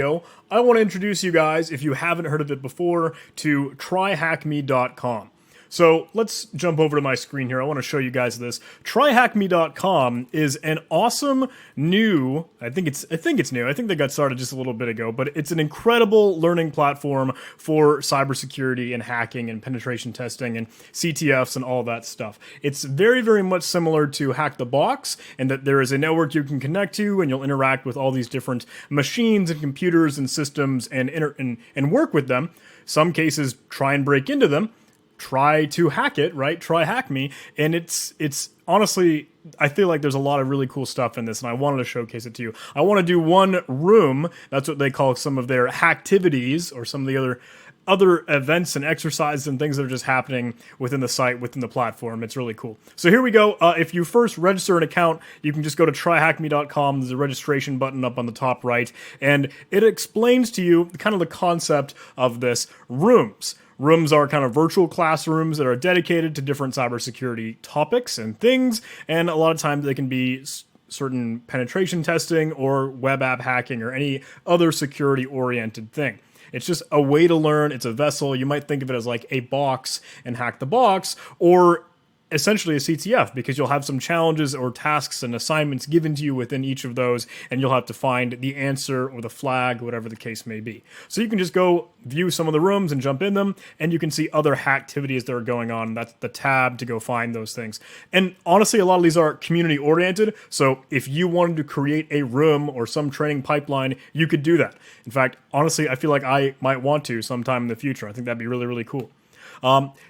I want to introduce you guys, if you haven't heard of it before, to tryhackme.com. So let's jump over to my screen here. I want to show you guys this. Tryhackme.com is an awesome new, I think it's new. I think they got started just a little bit ago, but it's an incredible learning platform for cybersecurity and hacking and penetration testing and CTFs and all that stuff. It's very, very much similar to Hack the Box, in that there is a network you can connect to and you'll interact with all these different machines and computers and systems and work with them. Some cases try and break into them. Try to hack it, right? Try HackMe, and it's honestly, I feel like there's a lot of really cool stuff in this, and I wanted to showcase it to you. I want to do one room. That's what they call some of their hacktivities, or some of the other events and exercises and things that are just happening within the site, within the platform. It's really cool. So here we go. If you first register an account, you can just go to tryhackme.com. There's a registration button up on the top right, and it explains to you kind of the concept of this rooms. Rooms are kind of virtual classrooms that are dedicated to different cybersecurity topics and things, and a lot of times they can be certain penetration testing or web app hacking or any other security-oriented thing. It's just a way to learn. It's a vessel. You might think of it as like a box and Hack the Box, or essentially a CTF, because you'll have some challenges or tasks and assignments given to you within each of those, and you'll have to find the answer or the flag, whatever the case may be. So you can just go view some of the rooms and jump in them, and you can see other hacktivities that are going on. That's the tab to go find those things. And honestly, a lot of these are community oriented, so if you wanted to create a room or some training pipeline, you could do that. In fact, honestly, I feel like I might want to sometime in the future. I think that'd be really, really cool.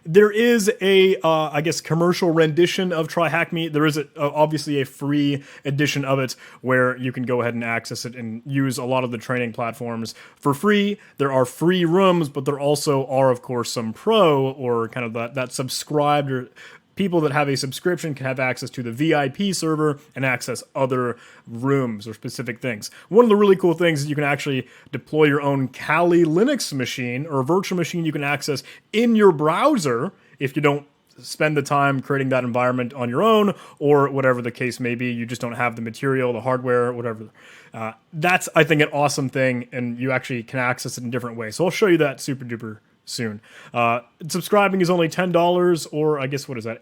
There is a, I guess, commercial rendition of TryHackMe. There is obviously a free edition of it where you can go ahead and access it and use a lot of the training platforms for free. There are free rooms, but there also are, of course, some pro or kind of that subscribed, or people that have a subscription can have access to the VIP server and access other rooms or specific things. One of the really cool things is you can actually deploy your own Kali Linux machine or a virtual machine you can access in your browser if you don't spend the time creating that environment on your own, or whatever the case may be. You just don't have the material, the hardware, whatever. That's, I think, an awesome thing, and you actually can access it in different ways. So I'll show you that super duper soon. Subscribing is only $10, or I guess, what is that?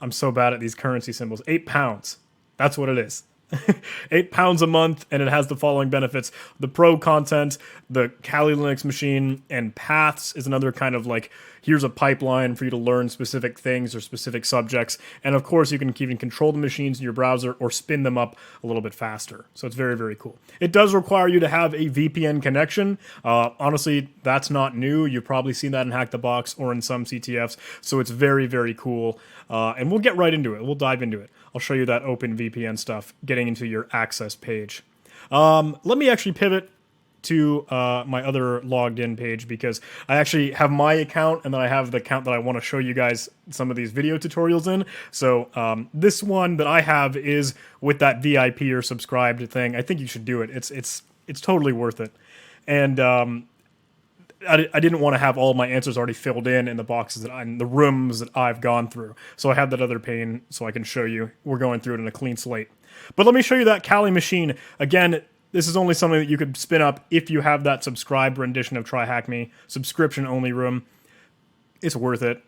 I'm so bad at these currency symbols. £8. That's what it is. £8 a month, and it has the following benefits. The pro content, the Kali Linux machine, and paths is another kind of like, here's a pipeline for you to learn specific things or specific subjects. And of course, you can even control the machines in your browser or spin them up a little bit faster. So it's very, very cool. It does require you to have a VPN connection. Honestly, that's not new. You've probably seen that in Hack the Box or in some CTFs. So it's very, very cool. And we'll get right into it. We'll dive into it. I'll show you that open VPN stuff, getting into your access page. Let me actually pivot to my other logged in page, because I actually have my account and then I have the account that I want to show you guys some of these video tutorials in. So this one that I have is with that VIP or subscribed thing. I think you should do it. It's totally worth it. And I didn't want to have all my answers already filled in the boxes the rooms that I've gone through. So I have that other pane so I can show you. We're going through it in a clean slate. But let me show you that Kali machine. Again, this is only something that you could spin up if you have that subscribed rendition of TryHackMe, subscription only room. It's worth it.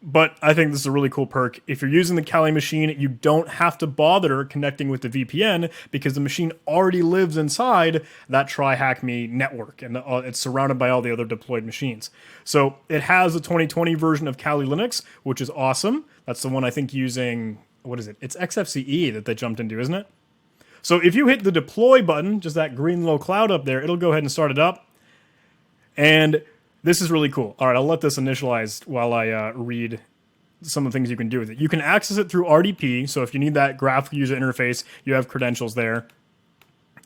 But I think this is a really cool perk. If you're using the Kali machine, you don't have to bother connecting with the VPN, because the machine already lives inside that TryHackMe network, and it's surrounded by all the other deployed machines. So it has a 2020 version of Kali Linux, which is awesome. That's the one I think using, what is it? It's XFCE that they jumped into, isn't it? So if you hit the deploy button, just that green little cloud up there, it'll go ahead and start it up. And this is really cool. All right, I'll let this initialize while I read some of the things you can do with it. You can access it through RDP, so if you need that graphical user interface, you have credentials there.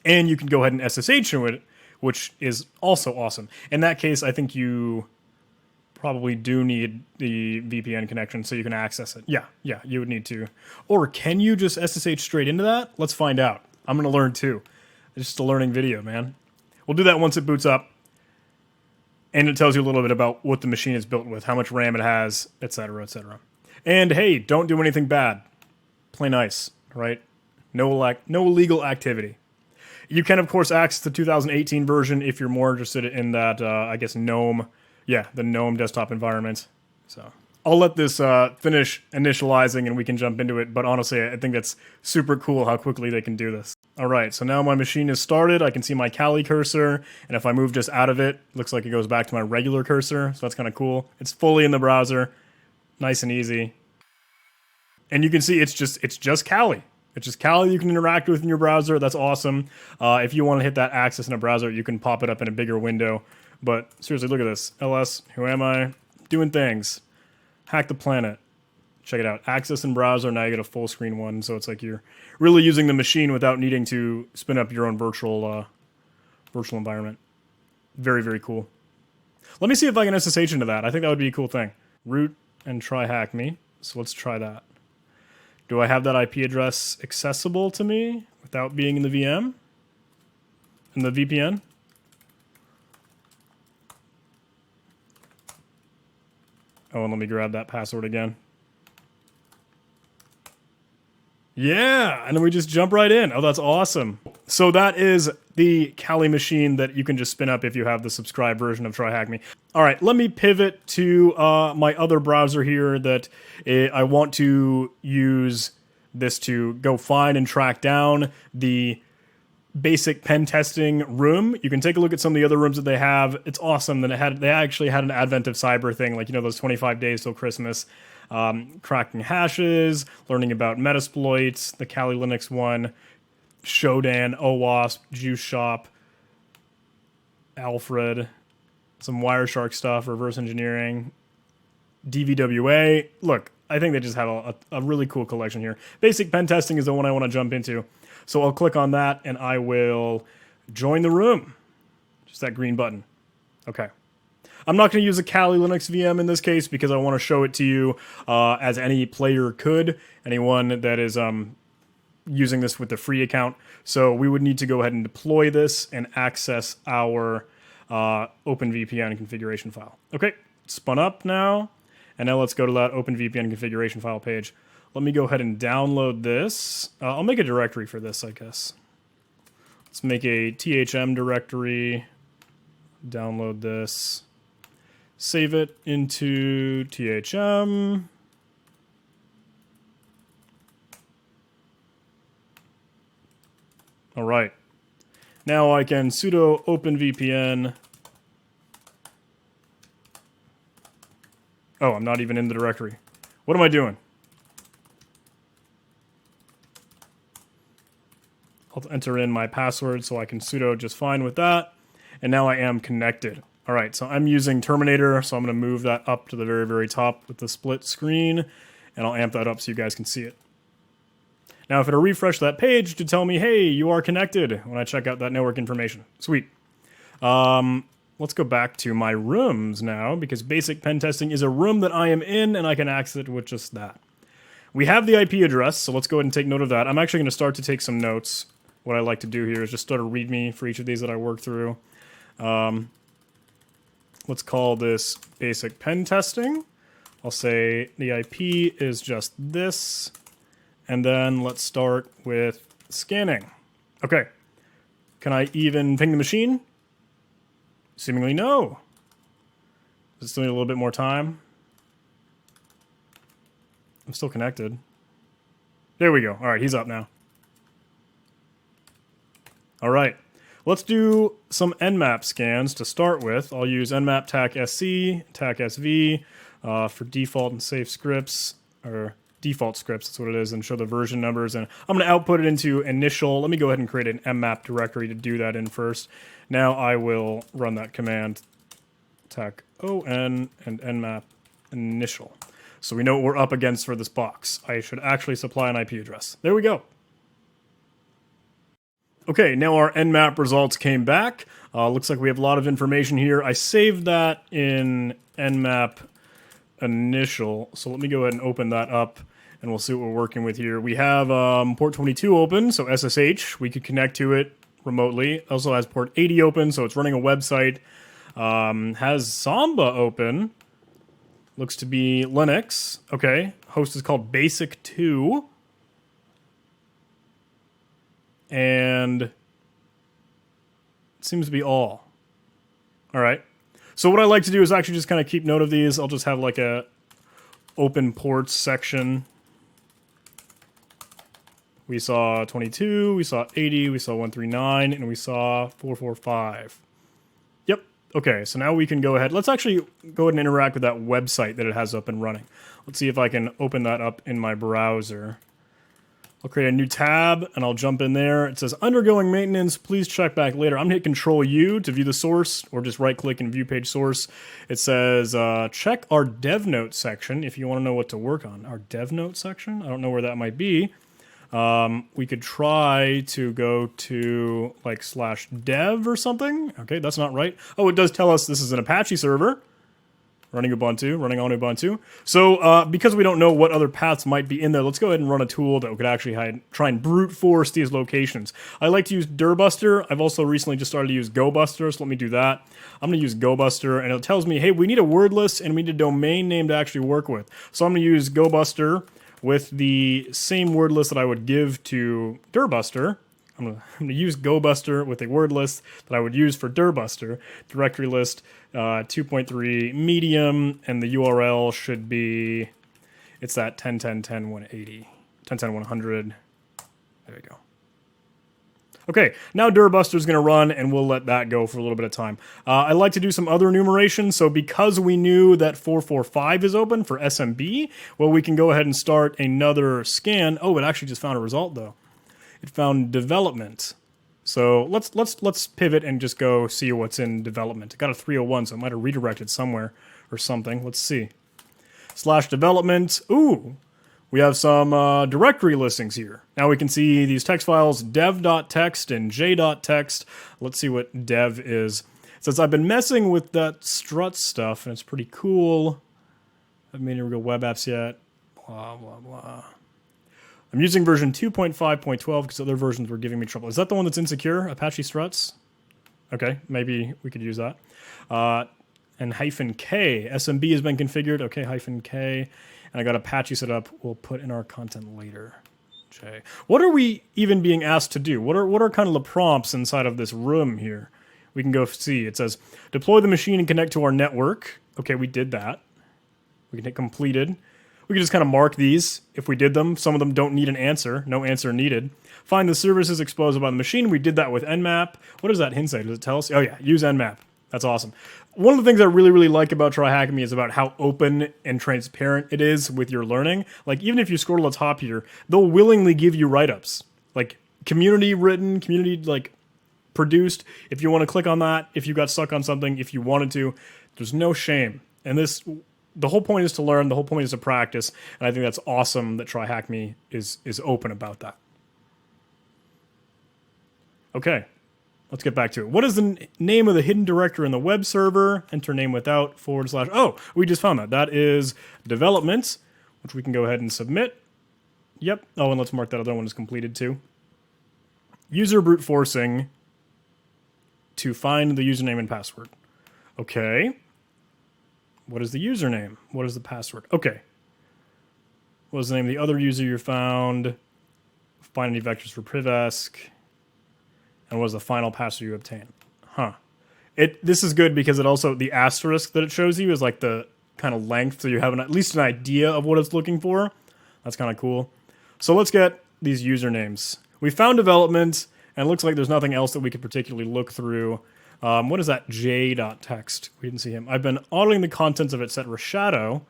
And you can go ahead and SSH to it, which is also awesome. In that case, I think you probably do need the VPN connection so you can access it. Yeah, you would need to. Or can you just SSH straight into that? Let's find out. I'm going to learn too. It's just a learning video, man. We'll do that once it boots up. And it tells you a little bit about what the machine is built with, how much RAM it has, etc., etc. And hey, don't do anything bad. Play nice, right? No illegal activity. You can, of course, access the 2018 version if you're more interested in that, I guess, GNOME. Yeah, the GNOME desktop environment. So I'll let this finish initializing and we can jump into it. But honestly, I think that's super cool how quickly they can do this. All right, so now my machine is started. I can see my Kali cursor. And if I move just out of it, looks like it goes back to my regular cursor. So that's kind of cool. It's fully in the browser. Nice and easy. And you can see it's just Kali. It's just Kali you can interact with in your browser. That's awesome. If you want to hit that access in a browser, you can pop it up in a bigger window. But seriously, look at this. LS, who am I? Doing things. Hack the planet. Check it out. Access in browser, now you get a full screen one. So it's like you're really using the machine without needing to spin up your own virtual environment. Very, very cool. Let me see if I can SSH into that. I think that would be a cool thing. Root and try HackMe. So let's try that. Do I have that IP address accessible to me without being in the VM? In the VPN? Oh, and let me grab that password again. Yeah, and then we just jump right in. Oh, that's awesome. So that is the Kali machine that you can just spin up if you have the subscribed version of Try Hack Me. All right, let me pivot to my other browser here that I want to use this to go find and track down the basic pen testing room. You can take a look at some of the other rooms that they have. It's awesome that they actually had an Advent of Cyber thing, like, you know, those 25 days till Christmas. Cracking hashes, learning about Metasploits, the Kali Linux one, Shodan, OWASP, Juice Shop, Alfred, some Wireshark stuff, reverse engineering, DVWA. Look, I think they just have a really cool collection here. Basic pen testing is the one I want to jump into. So I'll click on that and I will join the room. Just that green button. Okay. I'm not going to use a Kali Linux VM in this case because I want to show it to you as any player could, anyone that is using this with the free account. So we would need to go ahead and deploy this and access our OpenVPN configuration file. Okay, it's spun up now. And now let's go to that OpenVPN configuration file page. Let me go ahead and download this. I'll make a directory for this, I guess. Let's make a THM directory. Download this. Save it into THM. All right. Now I can sudo openvpn. Oh, I'm not even in the directory. What am I doing? I'll enter in my password so I can sudo just fine with that. And now I am connected. All right, so I'm using Terminator, so I'm going to move that up to the very, very top with the split screen, and I'll amp that up so you guys can see it. Now, if it'll refresh that page to tell me, hey, you are connected, when I check out that network information. Sweet. Let's go back to my rooms now, because basic pen testing is a room that I am in, and I can access it with just that. We have the IP address, so let's go ahead and take note of that. I'm actually going to start to take some notes. What I like to do here is just start a README for each of these that I work through. Let's call this basic pen testing. I'll say the IP is just this. And then let's start with scanning. Okay. Can I even ping the machine? Seemingly no. Does it still need a little bit more time? I'm still connected. There we go. All right, he's up now. All right. Let's do some Nmap scans to start with. I'll use Nmap TAC-SC, TAC-SV for default and safe scripts, or default scripts, that's what it is, and show the version numbers. And I'm going to output it into initial. Let me go ahead and create an Nmap directory to do that in first. Now I will run that command, TAC-ON and Nmap initial. So we know what we're up against for this box. I should actually supply an IP address. There we go. Okay, now our Nmap results came back. Looks like we have a lot of information here. I saved that in Nmap initial. So let me go ahead and open that up and we'll see what we're working with here. We have port 22 open, so SSH. We could connect to it remotely. Also has port 80 open, so it's running a website. Has Samba open. Looks to be Linux. Okay, host is called Basic2. And seems to be all. All right. So what I like to do is actually just kind of keep note of these. I'll just have like a open ports section. We saw 22, we saw 80, we saw 139, and we saw 445. Yep. Okay, so now we can go ahead. Let's actually go ahead and interact with that website that it has up and running. Let's see if I can open that up in my browser. I'll create a new tab, and I'll jump in there. It says, undergoing maintenance, please check back later. I'm going to hit Control-U to view the source, or just right-click and view page source. It says, check our dev note section if you want to know what to work on. Our dev note section? I don't know where that might be. We could try to go to, like, /dev or something. Okay, that's not right. Oh, it does tell us this is an Apache server. Running Ubuntu, running on Ubuntu. So, because we don't know what other paths might be in there, let's go ahead and run a tool that could actually try and brute force these locations. I like to use dirbuster. I've also recently just started to use gobuster, so let me do that. I'm going to use gobuster, and it tells me, hey, we need a word list, and we need a domain name to actually work with. So I'm going to use gobuster with the same word list that I would give to dirbuster. I'm going to use gobuster with a word list that I would use for dirbuster. Directory list 2.3 medium, and the URL should be, it's that 10.10.10.180, 10.10.100. There we go. Okay, now dirbuster is going to run, and we'll let that go for a little bit of time. I like to do some other enumeration, so because we knew that 445 is open for SMB, well, we can go ahead and start another scan. Oh, it actually just found a result, though. It found development. So let's pivot and just go see what's in development. It got a 301, so it might have redirected somewhere or something. Let's see. /development. Ooh, we have some directory listings here. Now we can see these text files, dev.txt and j.txt. Let's see what dev is. It says, I've been messing with that strut stuff, and it's pretty cool. I haven't made any real web apps yet. Blah, blah, blah. I'm using version 2.5.12 because other versions were giving me trouble. Is that the one that's insecure? Apache struts? Okay, maybe we could use that. And -k. SMB has been configured. Okay, -k. And I got Apache set up. We'll put in our content later. J. What are we even being asked to do? What are kind of the prompts inside of this room here? We can go see. It says, deploy the machine and connect to our network. Okay, we did that. We can hit completed. We can just kind of mark these if we did them. Some of them don't need an answer. No answer needed. Find the services exposed by the machine. We did that with nmap. What does that hint say? Does it tell us? Oh yeah, use nmap. That's awesome. One of the things I really, really like about TryHackMe is about how open and transparent it is with your learning. Like, even if you scroll to the top here, they'll willingly give you write-ups. Like, community written, community, like, produced. If you want to click on that, if you got stuck on something, if you wanted to, there's no shame. And this... The whole point is to learn. The whole point is to practice. And I think that's awesome that TryHackMe is open about that. Okay, let's get back to it. What is the name of the hidden directory in the web server? Enter name without / Oh, we just found that. That is development, which we can go ahead and submit. Yep. Oh, and let's mark that other one as completed too. User brute forcing to find the username and password. Okay. What is the username? What is the password? Okay. What was the name of the other user you found? Find any vectors for privesc. And what was the final password you obtained? Huh. This is good because it also, the asterisk that it shows you is like the kind of length, so you have at least an idea of what it's looking for. That's kind of cool. So let's get these usernames. We found development, and it looks like there's nothing else that we could particularly look through. What is that j.txt? We didn't see him. I've been auditing the contents of it set shadow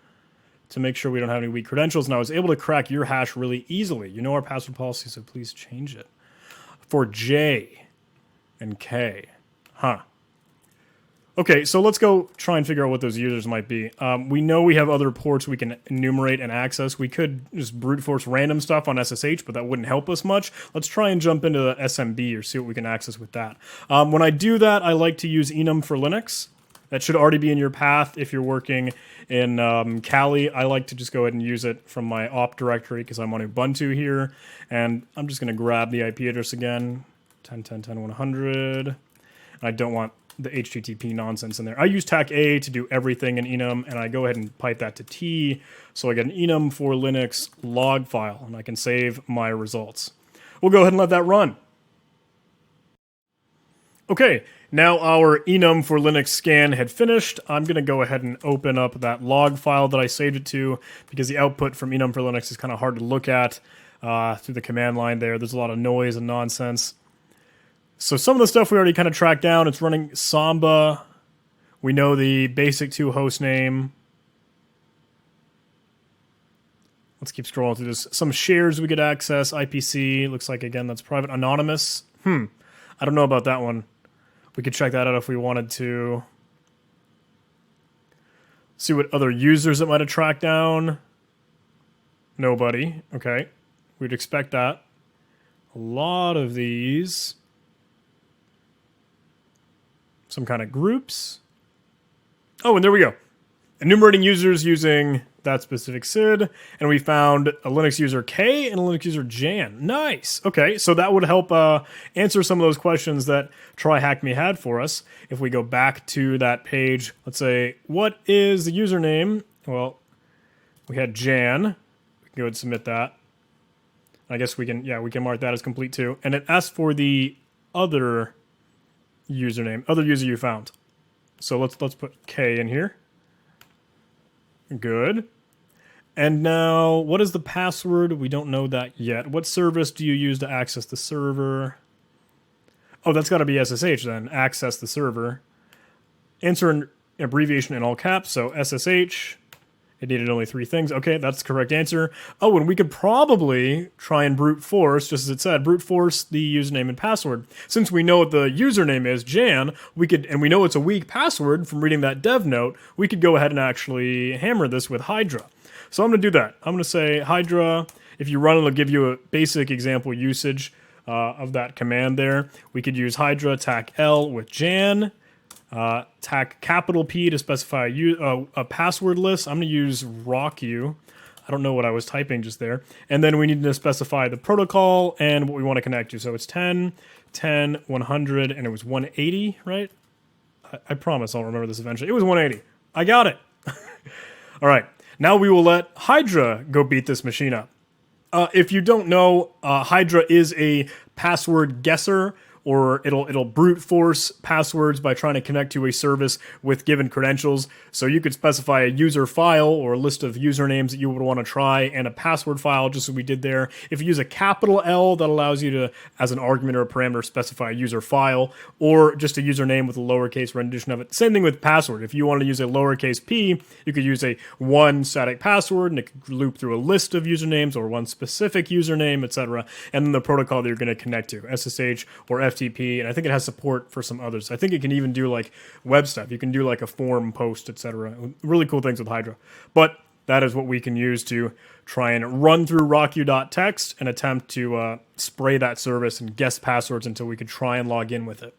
to make sure we don't have any weak credentials, and I was able to crack your hash really easily. You know our password policy, so please change it. For J and K. Huh. Okay, so let's go try and figure out what those users might be. We know we have other ports we can enumerate and access. We could just brute force random stuff on SSH, but that wouldn't help us much. Let's try and jump into the SMB or see what we can access with that. When I do that, I like to use enum for Linux. That should already be in your path if you're working in Kali. I like to just go ahead and use it from my op directory because I'm on Ubuntu here. And I'm just going to grab the IP address again, 10.10.10.100. I don't want the HTTP nonsense in there. I use TAC-A to do everything in enum, and I go ahead and pipe that to T, so I get an enum for Linux log file, and I can save my results. We'll go ahead and let that run. Okay, now our enum for Linux scan had finished. I'm going to go ahead and open up that log file that I saved it to, because the output from enum for Linux is kind of hard to look at through the command line there. There's a lot of noise and nonsense. So some of the stuff we already kind of tracked down. It's running Samba. We know the basic2 host name. Let's keep scrolling through this. Some shares we could access. IPC. Looks like, again, that's private. Anonymous. I don't know about that one. We could check that out if we wanted to. See what other users it might have tracked down. Nobody. Okay. We'd expect that. A lot of these. Some kind of groups. Oh, and there we go. Enumerating users using that specific SID, and we found a Linux user K and a Linux user Jan. Nice. Okay, so that would help answer some of those questions that TryHackMe had for us. If we go back to that page, let's say, what is the username? Well, we had Jan. We can go ahead and submit that. I guess we can, yeah, we can mark that as complete too. And it asks for the other username, other user you found. So let's put K in here. Good. And now, what is the password? We don't know that yet. What service do you use to access the server? Oh, that's got to be SSH then. Access the server. Answer an abbreviation in all caps, so SSH. It needed only 3 things. Okay, that's the correct answer. Oh, and we could probably try and brute force, just as it said, brute force the username and password. Since we know what the username is, Jan, we could, and we know it's a weak password from reading that dev note, we could go ahead and actually hammer this with Hydra. So I'm going to do that. I'm going to say Hydra. If you run it, it'll give you a basic example usage of that command there. We could use Hydra tac L with Jan. Tac capital P to specify a password list. I'm going to use rocku. I don't know what I was typing just there. And then we need to specify the protocol and what we want to connect to. So it's 10, 10, 100, and it was 180, right? I promise I'll remember this eventually. It was 180. I got it. All right. Now we will let Hydra go beat this machine up. If you don't know, Hydra is a password guesser, or it'll brute force passwords by trying to connect to a service with given credentials. So you could specify a user file or a list of usernames that you would want to try and a password file, just as we did there. If you use a capital L, that allows you to, as an argument or a parameter, specify a user file, or just a username with a lowercase rendition of it. Same thing with password. If you want to use a lowercase p, you could use a one static password, and it could loop through a list of usernames or one specific username, etc. And then the protocol that you're going to connect to, SSH or FTP, and I think it has support for some others. I think it can even do like web stuff. You can do like a form post, etc. Really cool things with Hydra. But that is what we can use to try and run through rocku.txt and attempt to spray that service and guess passwords until we could try and log in with it.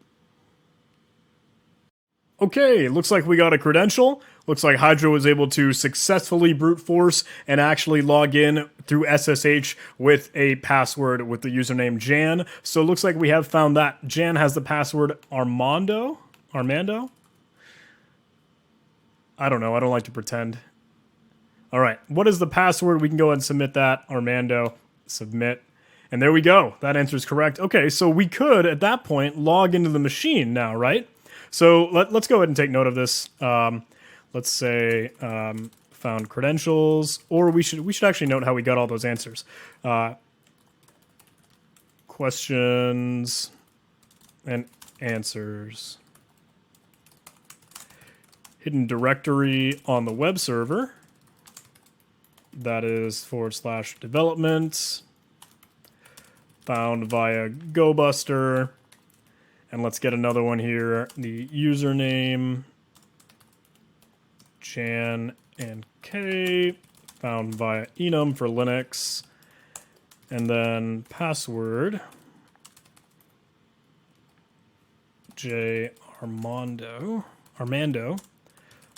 Okay, looks like we got a credential. Looks like Hydra was able to successfully brute force and actually log in through SSH with a password with the username Jan. So it looks like we have found that. Jan has the password Armando? I don't know. I don't like to pretend. All right. What is the password? We can go ahead and submit that. Armando. Submit. And there we go. That answer is correct. Okay, so we could, at that point, log into the machine now, right? So let's go ahead and take note of this. Let's say found credentials, or we should actually note how we got all those answers. Questions and answers. Hidden directory on the web server. That is /development. Found via GoBuster. And let's get another one here. The username, Jan and K, found via enum for Linux. And then password, J Armando,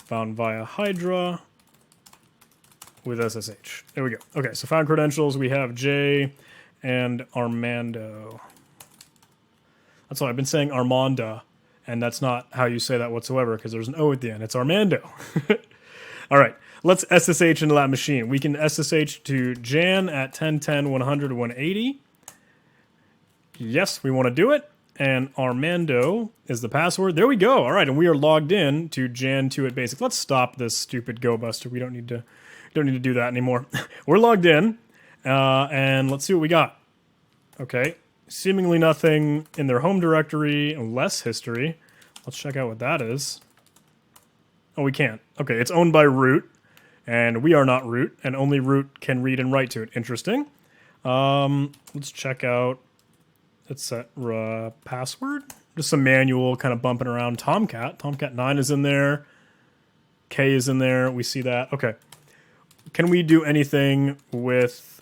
found via Hydra with SSH. There we go. Okay, so found credentials. We have J and Armando. That's why I've been saying Armanda, and that's not how you say that whatsoever, because there's an O at the end. It's Armando. All right, let's SSH into that machine. We can SSH to Jan at 10, 10, 100, 180. Yes, we want to do it. and Armando is the password. There we go. All right, and we are logged in to Jan2 at Basic. Let's stop this stupid Go Buster. We don't need to do that anymore. We're logged in, and let's see what we got. Okay, seemingly nothing in their home directory, less history. Let's check out what that is. Oh, we can't. Okay, it's owned by root, and we are not root, and only root can read and write to it. Interesting. Let's check out. Let's set password. Just some manual kind of bumping around. Tomcat 9 is in there. K is in there. We see that. Okay. Can we do anything with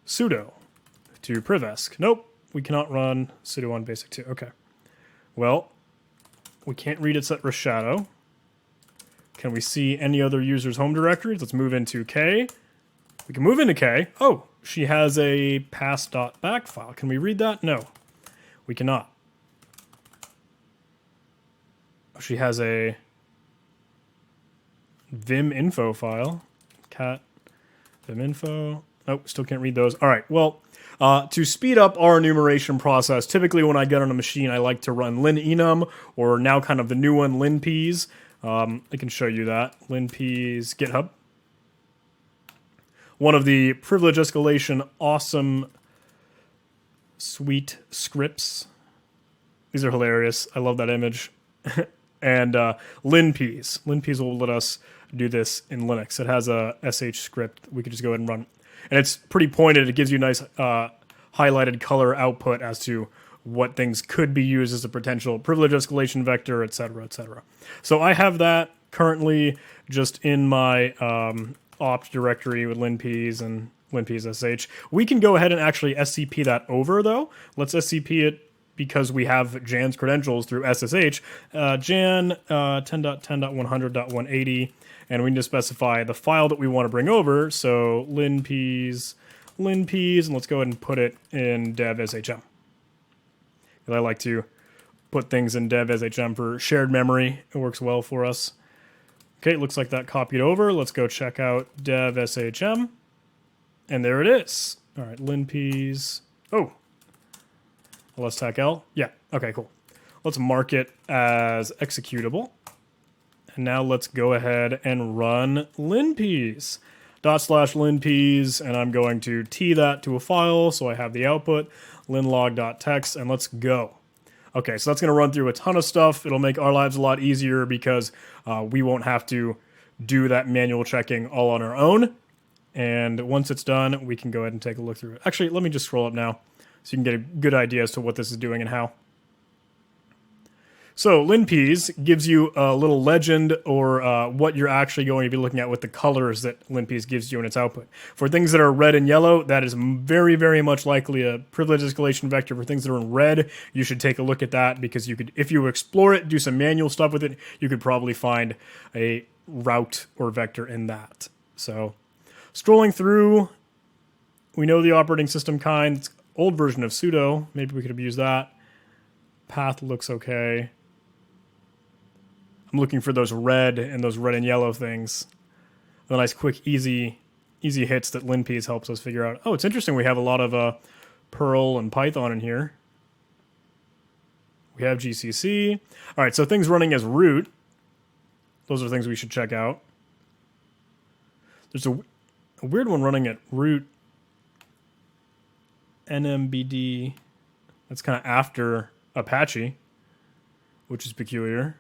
sudo to privesc? Nope. We cannot run sudo on basic 2. Okay. Well, we can't read its at shadow. Can we see any other user's home directories? Let's move into K. We can move into K. Oh, she has a pass.back file. Can we read that? No, we cannot. She has a vim info file. Cat vim info. Nope, still can't read those. All right, well, to speed up our enumeration process, typically when I get on a machine, I like to run linenum, or now kind of the new one, linpeas. I can show you that. Linpeas GitHub. One of the privilege escalation awesome sweet scripts. These are hilarious. I love that image. And linpeas. Linpeas will let us do this in Linux. It has a sh script we could just go ahead and run. And it's pretty pointed. It gives you a nice highlighted color output as to what things could be used as a potential privilege escalation vector, etc., etc. So I have that currently just in my opt directory with linpeas and linpeas sh. We can go ahead and actually scp that over, though. Let's scp it because we have Jan's credentials through SSH. Jan 10.10.100.180, and we need to specify the file that we want to bring over. So linpeas, and let's go ahead and put it in dev shm. I like to put things in dev shm for shared memory. It works well for us. Okay, it looks like that copied over. Let's go check out dev shm. And there it is. All right, linpeas. Oh, let's tack L. Yeah, okay, cool. Let's mark it as executable. And now let's go ahead and run linpeas. /linpeas, and I'm going to t that to a file so I have the output, linlog.txt, and let's go. Okay, so that's going to run through a ton of stuff. It'll make our lives a lot easier because we won't have to do that manual checking all on our own. And once it's done, we can go ahead and take a look through it. Actually, let me just scroll up now so you can get a good idea as to what this is doing and how. So linpeas gives you a little legend or what you're actually going to be looking at with the colors that linpeas gives you in its output. For things that are red and yellow, that is very, very much likely a privilege escalation vector. For things that are in red, you should take a look at that because you could, if you explore it, do some manual stuff with it, you could probably find a route or vector in that. So scrolling through, we know the operating system kind. It's old version of sudo. Maybe we could have used that. Path looks okay. I'm looking for those red and yellow things. The nice, quick, easy hits that linpeas helps us figure out. Oh, it's interesting. We have a lot of Perl and Python in here. We have GCC. All right, so things running as root. Those are things we should check out. There's a weird one running at root nmbd. That's kind of after Apache, which is peculiar.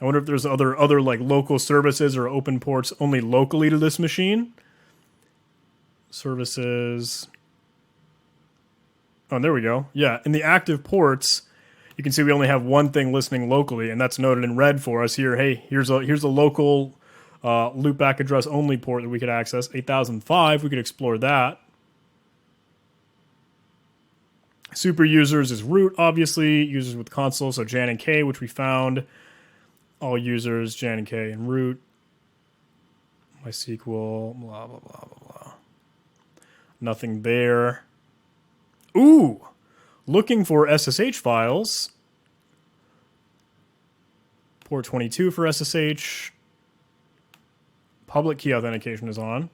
I wonder if there's other like local services or open ports only locally to this machine. Services. Oh, there we go. Yeah, in the active ports, you can see we only have one thing listening locally, and that's noted in red for us here. Hey, here's a local loopback address only port that we could access. 8005, we could explore that. Super users is root, obviously. Users with console, so Jan and K, which we found. All users, Jan and K and root. MySQL, blah, blah, blah, blah, blah. Nothing there. Ooh! Looking for SSH files. Port 22 for SSH. Public key authentication is on.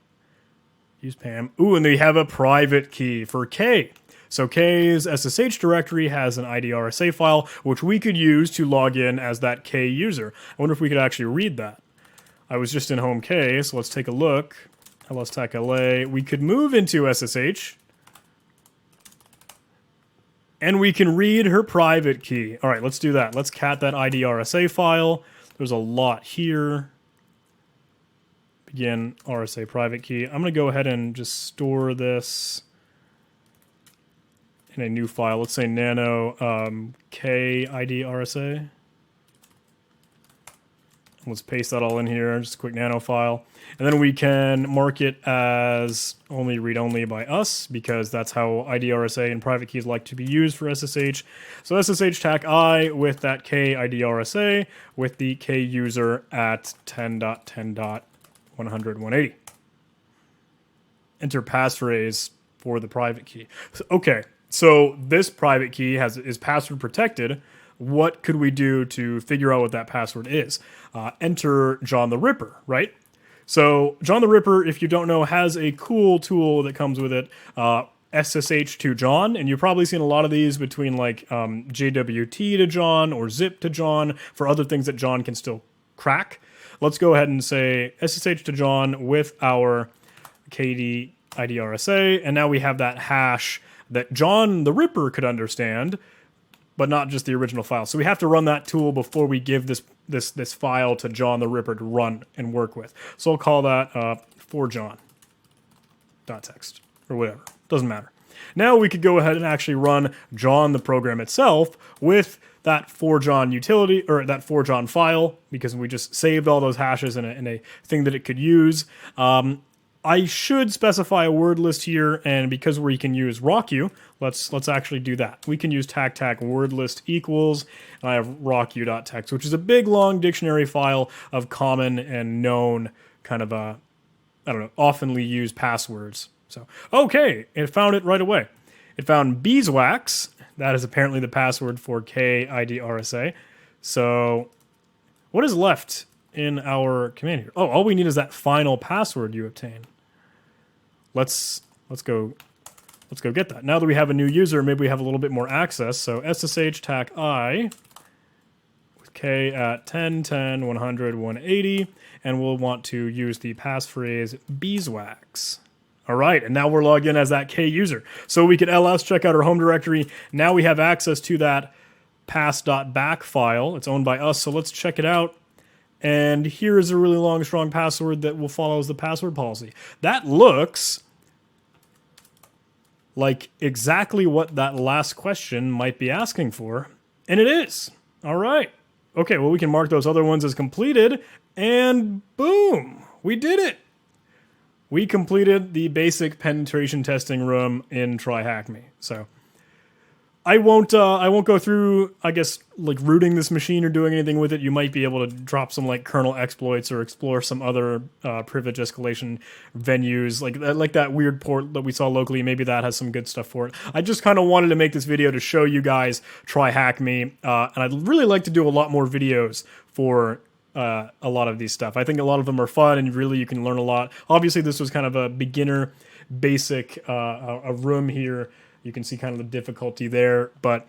use Pam. Ooh, and they have a private key for K. So K's SSH directory has an IDRSA file, which we could use to log in as that K user. I wonder if we could actually read that. I was just in home K, so let's take a look. LSTAC LA. We could move into SSH. And we can read her private key. All right, let's do that. Let's cat that IDRSA file. There's a lot here. Begin RSA private key. I'm going to go ahead and just store this in a new file. Let's say nano K IDRSA. Let's paste that all in here, just a quick nano file. And then we can mark it as only read-only by us, because that's how IDRSA and private keys like to be used for SSH. So SSH TAC I with that K IDRSA with the K user at 10.10.100.180. Enter passphrase for the private key. Okay, so this private key is password protected. What could we do to figure out what that password is? Enter John the Ripper, right? So John the Ripper, if you don't know, has a cool tool that comes with it, SSH to John, and you've probably seen a lot of these between like JWT to John or zip to John for other things that John can still crack. Let's go ahead and say SSH to John with our KD IDRSA, and now we have that hash that John the Ripper could understand, but not just the original file. So we have to run that tool before we give this file to John the Ripper to run and work with. So I'll call that for John.txt or whatever. Doesn't matter. Now we could go ahead and actually run John the program itself with that for John utility, or that for John file, because we just saved all those hashes in a thing that it could use. I should specify a word list here, and because we can use rocku, let's actually do that. We can use tac word list equals, and I have rocku.txt, which is a big long dictionary file of common and known kind of I don't know, oftenly used passwords. So okay, it found it right away. It found beeswax. That is apparently the password for KIDRSA. So what is left in our command here? Oh, all we need is that final password you obtain. Let's go get that. Now that we have a new user, maybe we have a little bit more access. So SSH TAC I with K at 10, 100, 180, and we'll want to use the passphrase beeswax. All right, and now we're logged in as that K user. So we could ls check out our home directory. Now we have access to that pass.back file. It's owned by us, so let's check it out. And here is a really long, strong password that will follow as the password policy. That looks like exactly what that last question might be asking for. And it is. All right. Okay, well, we can mark those other ones as completed. And boom, we did it. We completed the basic penetration testing room in Try HackMe. So I won't go through, I guess, like rooting this machine or doing anything with it. You might be able to drop some like kernel exploits or explore some other privilege escalation venues, like that weird port that we saw locally. Maybe that has some good stuff for it. I just kind of wanted to make this video to show you guys Try HackMe, and I'd really like to do a lot more videos for a lot of these stuff. I think a lot of them are fun, and really you can learn a lot. Obviously, this was kind of a beginner, basic a room here. You can see kind of the difficulty there, but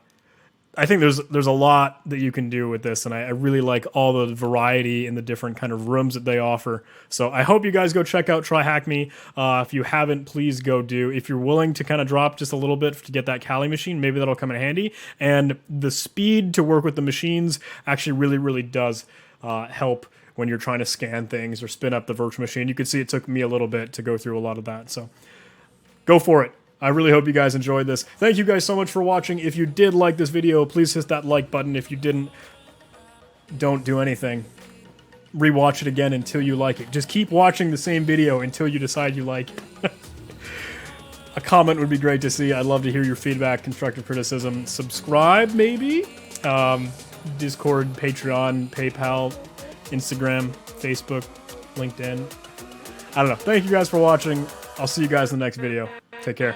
I think there's a lot that you can do with this, and I really like all the variety and the different kind of rooms that they offer. So I hope you guys go check out Try HackMe. If you haven't, please go do. If you're willing to kind of drop just a little bit to get that Kali machine, maybe that'll come in handy. And the speed to work with the machines actually really, really does help when you're trying to scan things or spin up the virtual machine. You can see it took me a little bit to go through a lot of that. So go for it. I really hope you guys enjoyed this. Thank you guys so much for watching. If you did like this video, please hit that like button. If you didn't, don't do anything. Rewatch it again until you like it. Just keep watching the same video until you decide you like it. A comment would be great to see. I'd love to hear your feedback, constructive criticism. Subscribe, maybe? Discord, Patreon, PayPal, Instagram, Facebook, LinkedIn. I don't know. Thank you guys for watching. I'll see you guys in the next video. Take care.